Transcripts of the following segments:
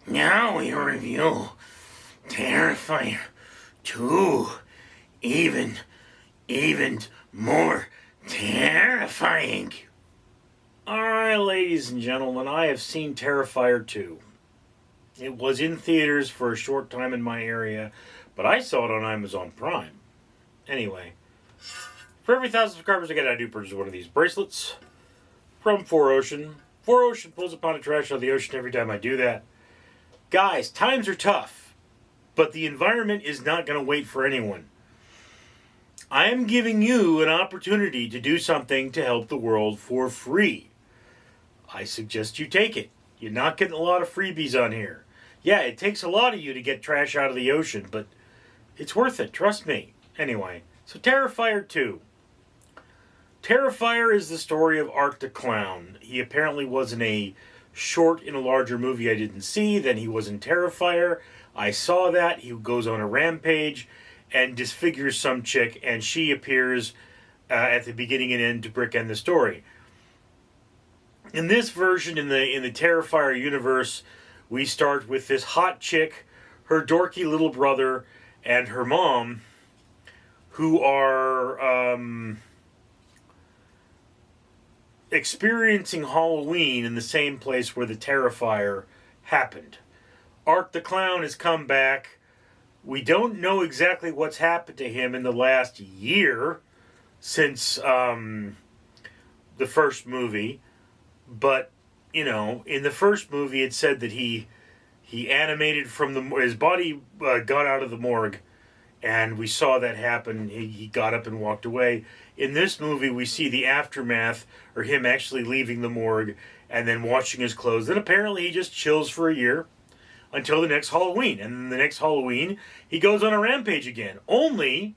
Now we review Terrifier 2. Even more terrifying. Alright, ladies and gentlemen, I have seen Terrifier 2. It was in theaters for a short time in my area, but I saw it on Amazon Prime. Anyway, for every 1,000 subscribers I get, I do purchase one of these bracelets from 4Ocean. 4Ocean pulls a pound of trash out of the ocean every time I do that. Guys, times are tough, but the environment is not going to wait for anyone. I am giving you an opportunity to do something to help the world for free. I suggest you take it. You're not getting a lot of freebies on here. Yeah, it takes a lot of you to get trash out of the ocean, but it's worth it, trust me. Anyway, so Terrifier 2. Terrifier is the story of Art the Clown. He apparently was in a short in a larger movie I didn't see. Then he was in Terrifier. I saw that. He goes on a rampage and disfigures some chick, and she appears at the beginning and end to bookend the story. In this version, in the Terrifier universe, we start with this hot chick, her dorky little brother, and her mom, who are experiencing Halloween in the same place where the Terrifier happened. Art the Clown has come back. We don't know exactly what's happened to him in the last year since the first movie. But, you know, in the first movie it said that he animated from his body got out of the morgue, and we saw that happen. He got up and walked away. In this movie, we see the aftermath, or him actually leaving the morgue and then washing his clothes. Then apparently he just chills for a year until the next Halloween. And then the next Halloween, he goes on a rampage again. Only,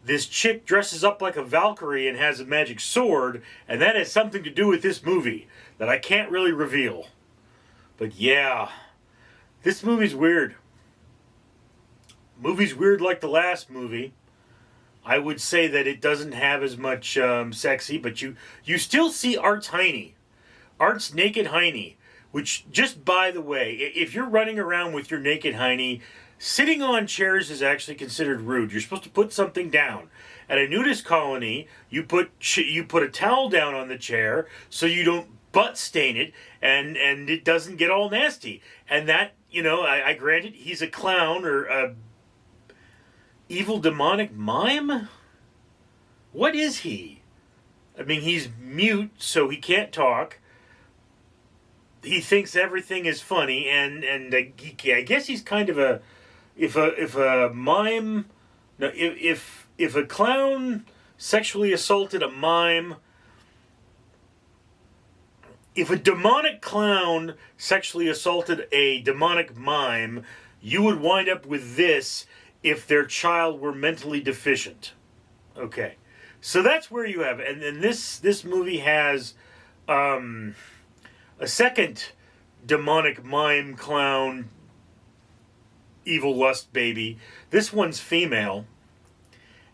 this chick dresses up like a Valkyrie and has a magic sword, and that has something to do with this movie that I can't really reveal. But yeah, this movie's weird. Movie's weird like the last movie. I would say that it doesn't have as much sexy, but you still see Art's hiney. Art's naked hiney, which, just by the way, if you're running around with your naked hiney, sitting on chairs is actually considered rude. You're supposed to put something down. At a nudist colony, you put a towel down on the chair so you don't butt stain it and it doesn't get all nasty. And that, you know, I granted he's a clown or a evil demonic mime? What is he? I mean, he's mute, so he can't talk. He thinks everything is funny, and I guess he's kind of a if a mime, no, if a clown sexually assaulted a mime, if a demonic clown sexually assaulted a demonic mime, you would wind up with this if their child were mentally deficient. Okay. So that's where you have it. And then this movie has a second demonic mime clown evil lust baby. This one's female.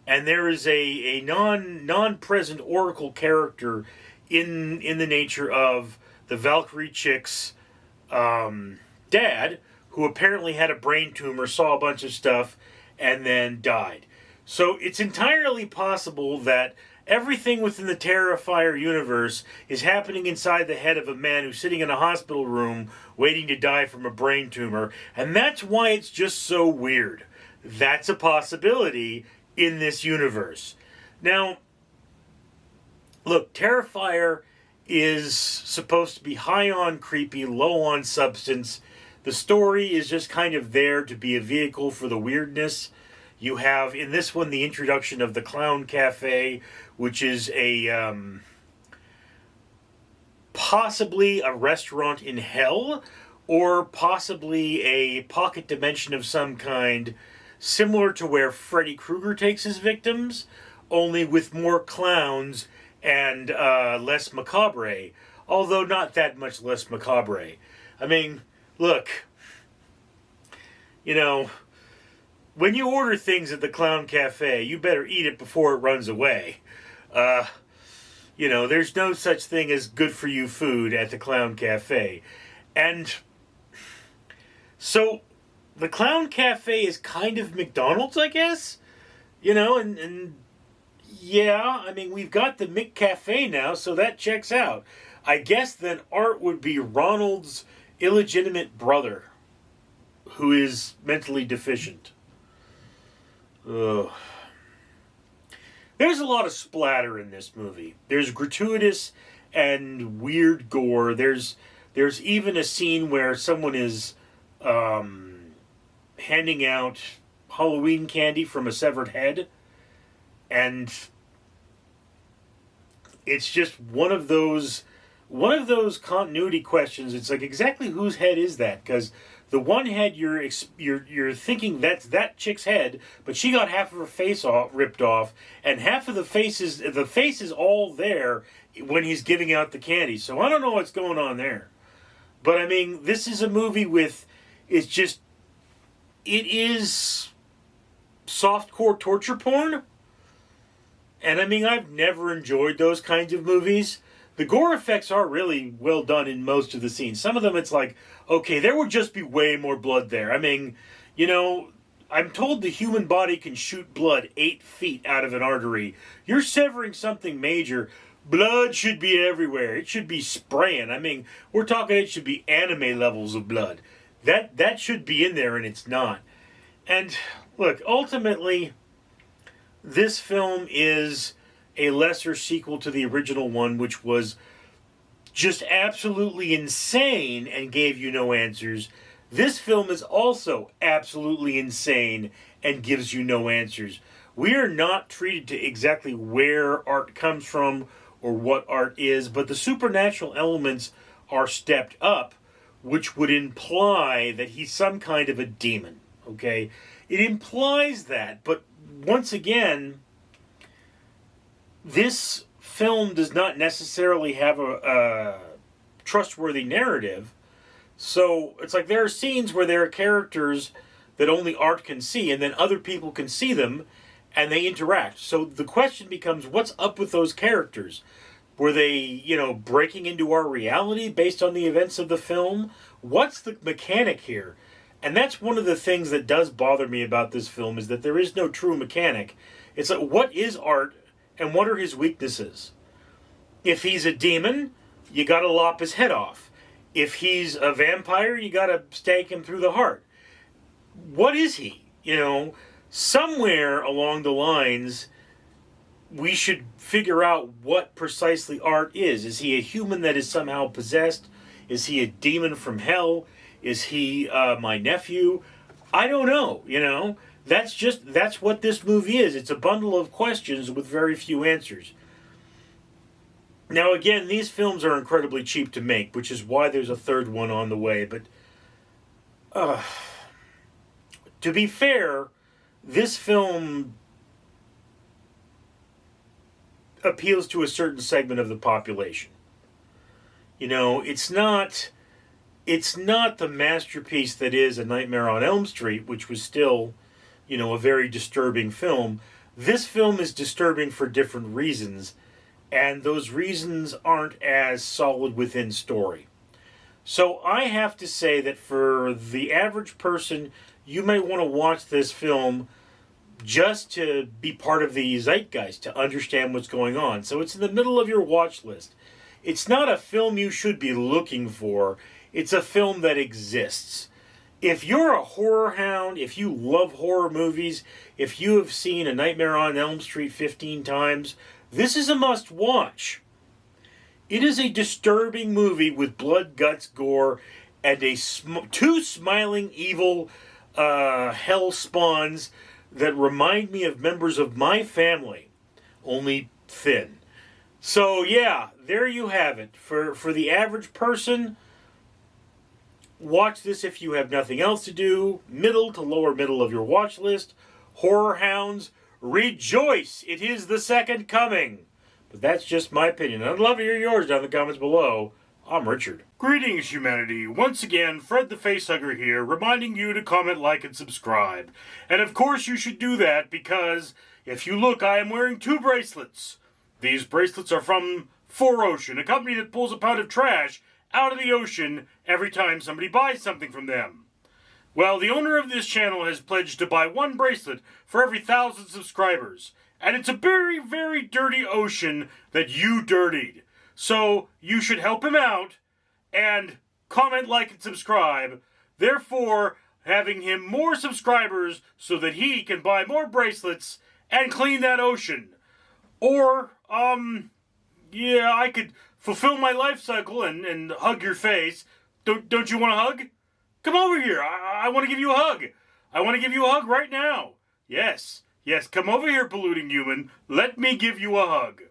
And there is a non-present oracle character in the nature of the Valkyrie chick's dad, who apparently had a brain tumor, saw a bunch of stuff, and then died. So it's entirely possible that everything within the Terrifier universe is happening inside the head of a man who's sitting in a hospital room waiting to die from a brain tumor, and that's why it's just so weird. That's a possibility in this universe. Now, look, Terrifier is supposed to be high on creepy, low on substance. The story is just kind of there to be a vehicle for the weirdness. You have, in this one, the introduction of the Clown Cafe, which is a possibly a restaurant in hell, or possibly a pocket dimension of some kind, similar to where Freddy Krueger takes his victims, only with more clowns and less macabre, although not that much less macabre. I mean, look, you know, when you order things at the Clown Cafe, you better eat it before it runs away. You know, there's no such thing as good for you food at the Clown Cafe. And so the Clown Cafe is kind of McDonald's, I guess. You know, and yeah, I mean, we've got the McCafe now, so that checks out. I guess then Art would be Ronald's illegitimate brother, who is mentally deficient. Ugh. There's a lot of splatter in this movie. There's gratuitous and weird gore. There's even a scene where someone is handing out Halloween candy from a severed head, and it's just one of those continuity questions. It's like, exactly whose head is that? Because the one head you're thinking that's that chick's head, but she got half of her face ripped off, and half of the face is all there when he's giving out the candy. So I don't know what's going on there. But I mean, this is a movie with, it is softcore torture porn. And I mean, I've never enjoyed those kinds of movies. The gore effects are really well done in most of the scenes. Some of them it's like, okay, there would just be way more blood there. I mean, you know, I'm told the human body can shoot blood 8 feet out of an artery. You're severing something major. Blood should be everywhere. It should be spraying. I mean, we're talking it should be anime levels of blood. That should be in there, and it's not. And look, ultimately, this film is a lesser sequel to the original one, which was just absolutely insane and gave you no answers. This film is also absolutely insane and gives you no answers. We are not treated to exactly where art comes from or what art is, but the supernatural elements are stepped up, which would imply that he's some kind of a demon, okay? It implies that, but once again, this film does not necessarily have a trustworthy narrative. So it's like there are scenes where there are characters that only art can see, and then other people can see them, and they interact. So the question becomes, what's up with those characters? Were they, you know, breaking into our reality based on the events of the film? What's the mechanic here? And that's one of the things that does bother me about this film, is that there is no true mechanic. It's like, what is art and what are his weaknesses? If he's a demon, you gotta lop his head off. If he's a vampire, you gotta stake him through the heart. What is he? You know, somewhere along the lines, we should figure out what precisely art is. Is he a human that is somehow possessed? Is he a demon from hell? Is he my nephew? I don't know, you know. That's what this movie is. It's a bundle of questions with very few answers. Now again, these films are incredibly cheap to make, which is why there's a third one on the way. But to be fair, this film appeals to a certain segment of the population. You know, it's not the masterpiece that is A Nightmare on Elm Street, which was still, you know, a very disturbing film. This film is disturbing for different reasons, and those reasons aren't as solid within story. So I have to say that for the average person, you may want to watch this film just to be part of the zeitgeist, to understand what's going on. So it's in the middle of your watch list. It's not a film you should be looking for. It's a film that exists. If you're a horror hound, if you love horror movies, if you have seen A Nightmare on Elm Street 15 times, this is a must-watch. It is a disturbing movie with blood, guts, gore, and two smiling evil hell spawns that remind me of members of my family, only thin. So yeah, there you have it. For the average person, watch this if you have nothing else to do. Middle to lower middle of your watch list. Horror hounds, rejoice! It is the second coming. But that's just my opinion. I'd love to hear yours down in the comments below. I'm Richard. Greetings, humanity. Once again, Fred the Facehugger here, reminding you to comment, like, and subscribe. And of course you should do that because, if you look, I am wearing 2 bracelets. These bracelets are from 4Ocean, a company that pulls a pound of trash out of the ocean every time somebody buys something from them. Well, the owner of this channel has pledged to buy one bracelet for every 1,000 subscribers. And it's a very, very dirty ocean that you dirtied. So you should help him out and comment, like, and subscribe. Therefore, having him more subscribers so that he can buy more bracelets and clean that ocean. Or, yeah, I could fulfill my life cycle and hug your face. Don't you want a hug? Come over here. I want to give you a hug. I want to give you a hug right now. Yes, come over here, polluting human. Let me give you a hug.